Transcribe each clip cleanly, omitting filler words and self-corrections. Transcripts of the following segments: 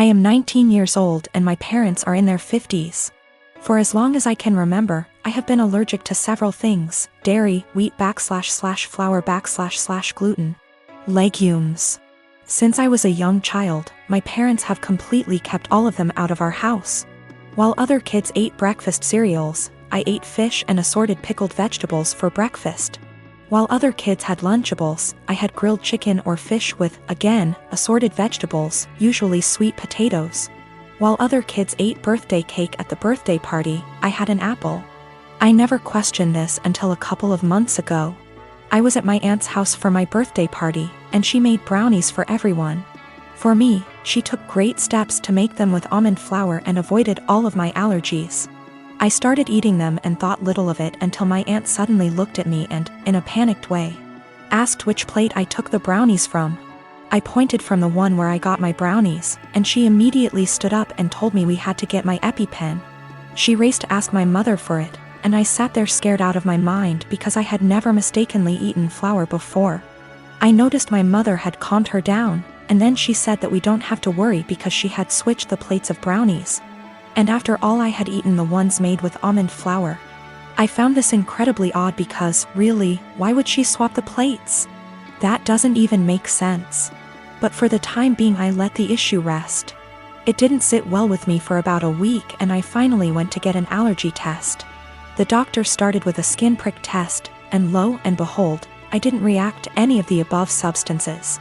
I am 19 years old and my parents are in their 50s. For as long as I can remember, I have been allergic to several things: dairy, wheat / flour / gluten, legumes. Since I was a young child, my parents have completely kept all of them out of our house. While other kids ate breakfast cereals, I ate fish and assorted pickled vegetables for breakfast. While other kids had Lunchables, I had grilled chicken or fish with, again, assorted vegetables, usually sweet potatoes. While other kids ate birthday cake at the birthday party, I had an apple. I never questioned this until a couple of months ago. I was at my aunt's house for my birthday party, and she made brownies for everyone. For me, she took great steps to make them with almond flour and avoided all of my allergies. I started eating them and thought little of it until my aunt suddenly looked at me and, in a panicked way, asked which plate I took the brownies from. I pointed from the one where I got my brownies, and she immediately stood up and told me we had to get my EpiPen. She raced to ask my mother for it, and I sat there scared out of my mind because I had never mistakenly eaten flour before. I noticed my mother had calmed her down, and then she said that we don't have to worry because she had switched the plates of brownies. And after all, I had eaten the ones made with almond flour. I found this incredibly odd because, really, why would she swap the plates? That doesn't even make sense. But for the time being, I let the issue rest. It didn't sit well with me for about a week, and I finally went to get an allergy test. The doctor started with a skin prick test, and lo and behold, I didn't react to any of the above substances.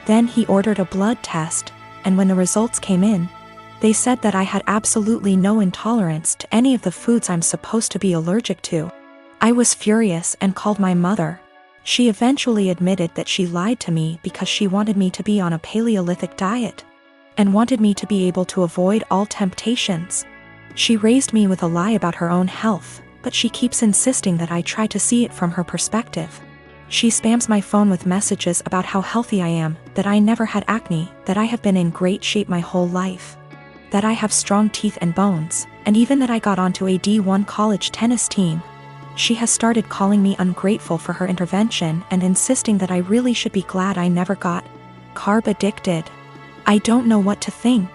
Then he ordered a blood test, and when the results came in, they said that I had absolutely no intolerance to any of the foods I'm supposed to be allergic to. I was furious and called my mother. She eventually admitted that she lied to me because she wanted me to be on a Paleolithic diet and wanted me to be able to avoid all temptations. She raised me with a lie about her own health, but she keeps insisting that I try to see it from her perspective. She spams my phone with messages about how healthy I am, that I never had acne, that I have been in great shape my whole life, that I have strong teeth and bones, and even that I got onto a D1 college tennis team. She has started calling me ungrateful for her intervention and insisting that I really should be glad I never got carb addicted. I don't know what to think.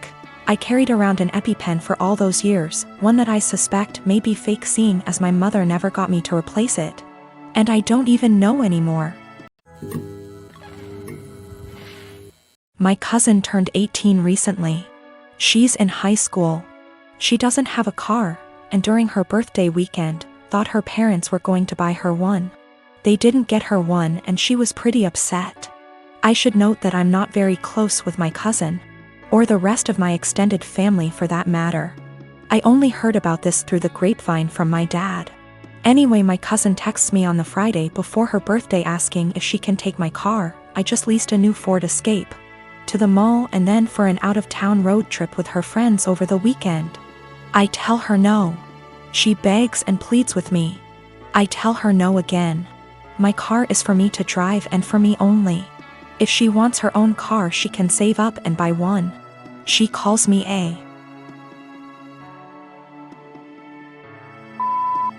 I carried around an EpiPen for all those years, one that I suspect may be fake, seeing as my mother never got me to replace it. And I don't even know anymore. My cousin turned 18 recently. She's in high school. She doesn't have a car, and during her birthday weekend, thought her parents were going to buy her one. They didn't get her one, and she was pretty upset. I should note that I'm not very close with my cousin, or the rest of my extended family for that matter. I only heard about this through the grapevine from my dad. Anyway, my cousin texts me on the Friday before her birthday asking if she can take my car. I just leased a new Ford Escape, to the mall and then for an out-of-town road trip with her friends over the weekend. I tell her no. She begs and pleads with me. I tell her no again. My car is for me to drive and for me only. If she wants her own car, she can save up and buy one. She calls me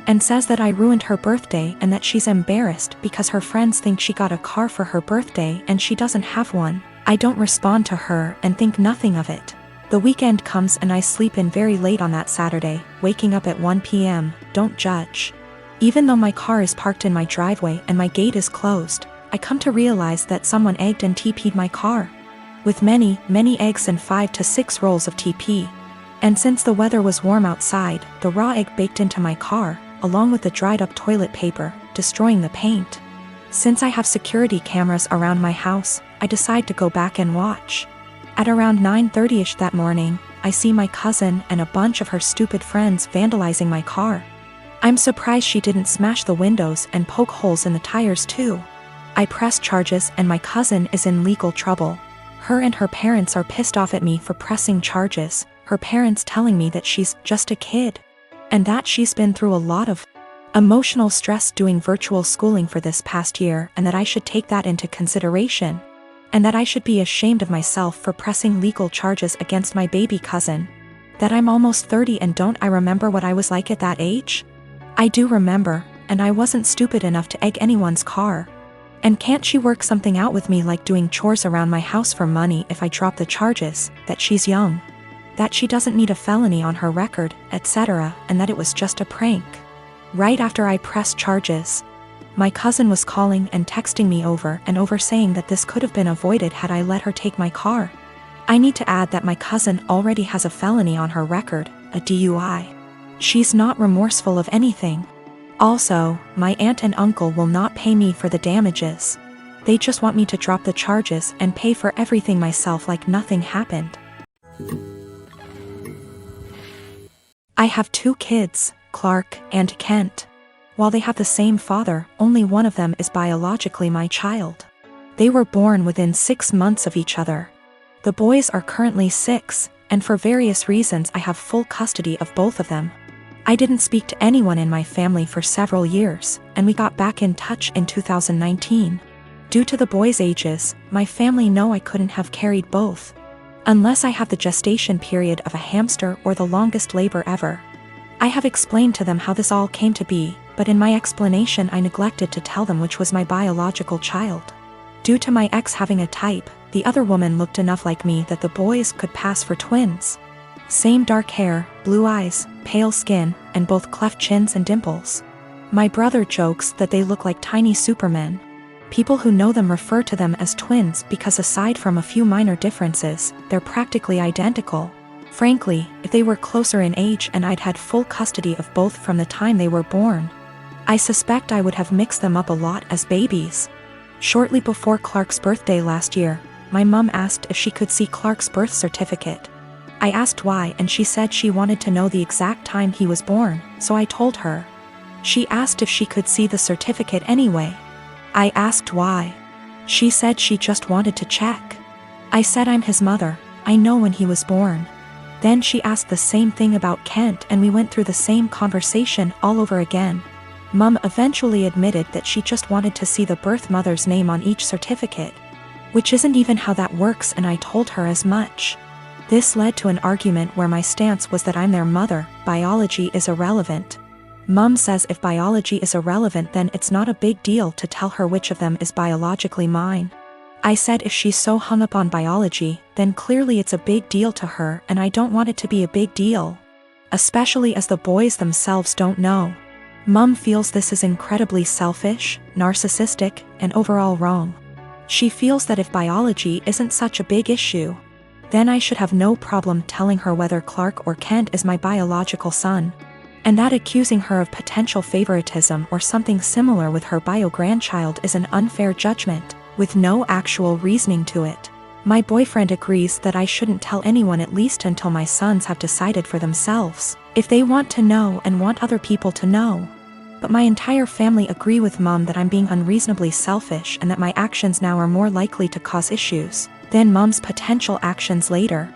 and says that I ruined her birthday and that she's embarrassed because her friends think she got a car for her birthday and she doesn't have one. I don't respond to her and think nothing of it. The weekend comes and I sleep in very late on that Saturday, waking up at 1 p.m., don't judge. Even though my car is parked in my driveway and my gate is closed, I come to realize that someone egged and TP'd my car. With many, many eggs and 5 to 6 rolls of TP. And since the weather was warm outside, the raw egg baked into my car, along with the dried up toilet paper, destroying the paint. Since I have security cameras around my house, I decide to go back and watch. At around 9:30ish that morning, I see my cousin and a bunch of her stupid friends vandalizing my car. I'm surprised she didn't smash the windows and poke holes in the tires too. I press charges and my cousin is in legal trouble. Her and her parents are pissed off at me for pressing charges, her parents telling me that she's just a kid, and that she's been through a lot of emotional stress doing virtual schooling for this past year, and that I should take that into consideration, and that I should be ashamed of myself for pressing legal charges against my baby cousin. That I'm almost 30 and don't I remember what I was like at that age? I do remember, and I wasn't stupid enough to egg anyone's car. And can't she work something out with me, like doing chores around my house for money if I drop the charges, that she's young, that she doesn't need a felony on her record, etc., and that it was just a prank. Right after I pressed charges, my cousin was calling and texting me over and over saying that this could have been avoided had I let her take my car. I need to add that my cousin already has a felony on her record, a DUI. She's not remorseful of anything. Also, my aunt and uncle will not pay me for the damages. They just want me to drop the charges and pay for everything myself like nothing happened. I have 2 kids, Clark and Kent. While they have the same father, only one of them is biologically my child. They were born within 6 months of each other. The boys are currently 6, and for various reasons I have full custody of both of them. I didn't speak to anyone in my family for several years, and we got back in touch in 2019. Due to the boys' ages, my family know I couldn't have carried both, unless I have the gestation period of a hamster or the longest labor ever. I have explained to them how this all came to be, but in my explanation I neglected to tell them which was my biological child. Due to my ex having a type, the other woman looked enough like me that the boys could pass for twins. Same dark hair, blue eyes, pale skin, and both cleft chins and dimples. My brother jokes that they look like tiny supermen. People who know them refer to them as twins because aside from a few minor differences, they're practically identical. Frankly, if they were closer in age and I'd had full custody of both from the time they were born, I suspect I would have mixed them up a lot as babies. Shortly before Clark's birthday last year, my mum asked if she could see Clark's birth certificate. I asked why and she said she wanted to know the exact time he was born, so I told her. She asked if she could see the certificate anyway. I asked why. She said she just wanted to check. I said I'm his mother, I know when he was born. Then she asked the same thing about Kent and we went through the same conversation all over again. Mum eventually admitted that she just wanted to see the birth mother's name on each certificate, which isn't even how that works, and I told her as much. This led to an argument where my stance was that I'm their mother, biology is irrelevant. Mum says if biology is irrelevant then it's not a big deal to tell her which of them is biologically mine. I said if she's so hung up on biology, then clearly it's a big deal to her and I don't want it to be a big deal. Especially as the boys themselves don't know. Mum feels this is incredibly selfish, narcissistic, and overall wrong. She feels that if biology isn't such a big issue, then I should have no problem telling her whether Clark or Kent is my biological son. And that accusing her of potential favoritism or something similar with her bio-grandchild is an unfair judgment, with no actual reasoning to it. My boyfriend agrees that I shouldn't tell anyone at least until my sons have decided for themselves, if they want to know and want other people to know. But my entire family agree with Mum that I'm being unreasonably selfish and that my actions now are more likely to cause issues than Mum's potential actions later.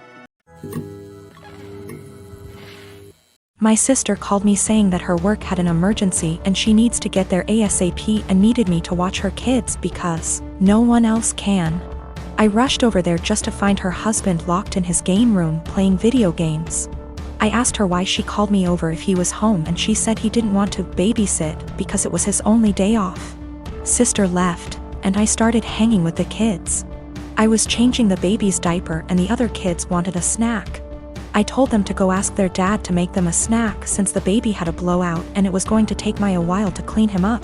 My sister called me saying that her work had an emergency and she needs to get there ASAP and needed me to watch her kids because no one else can. I rushed over there just to find her husband locked in his game room playing video games. I asked her why she called me over if he was home and she said he didn't want to babysit because it was his only day off. Sister left, and I started hanging with the kids. I was changing the baby's diaper and the other kids wanted a snack. I told them to go ask their dad to make them a snack since the baby had a blowout and it was going to take me a while to clean him up.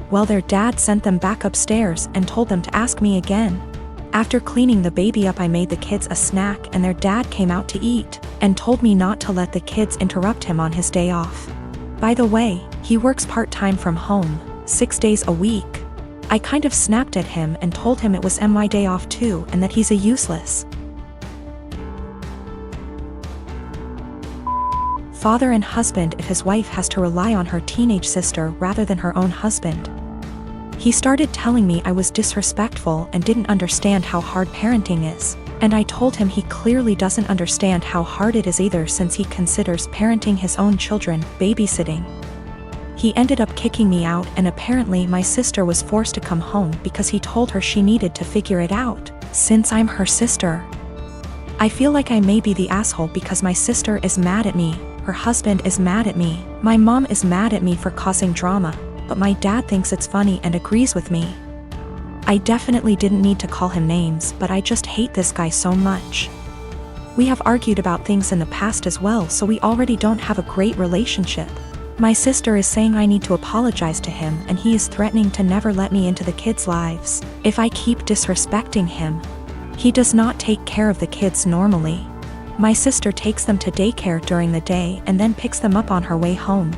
Well, their dad sent them back upstairs and told them to ask me again. After cleaning the baby up, I made the kids a snack and their dad came out to eat and told me not to let the kids interrupt him on his day off. By the way, he works part-time from home, 6 days a week. I kind of snapped at him and told him it was my day off too and that he's a useless father and husband if his wife has to rely on her teenage sister rather than her own husband. He started telling me I was disrespectful and didn't understand how hard parenting is, and I told him he clearly doesn't understand how hard it is either since he considers parenting his own children babysitting. He ended up kicking me out and apparently my sister was forced to come home because he told her she needed to figure it out, since I'm her sister. I feel like I may be the asshole because my sister is mad at me, her husband is mad at me, my mom is mad at me for causing drama, but my dad thinks it's funny and agrees with me. I definitely didn't need to call him names, but I just hate this guy so much. We have argued about things in the past as well, so we already don't have a great relationship. My sister is saying I need to apologize to him, and he is threatening to never let me into the kids' lives if I keep disrespecting him. He does not take care of the kids normally. My sister takes them to daycare during the day and then picks them up on her way home.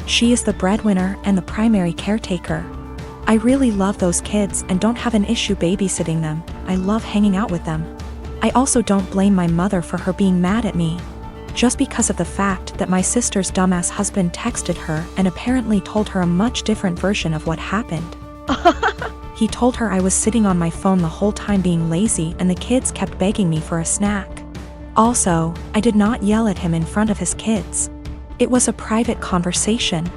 She is the breadwinner and the primary caretaker. I really love those kids and don't have an issue babysitting them. I love hanging out with them. I also don't blame my mother for her being mad at me, just because of the fact that my sister's dumbass husband texted her and apparently told her a much different version of what happened. He told her I was sitting on my phone the whole time being lazy and the kids kept begging me for a snack. Also, I did not yell at him in front of his kids. It was a private conversation.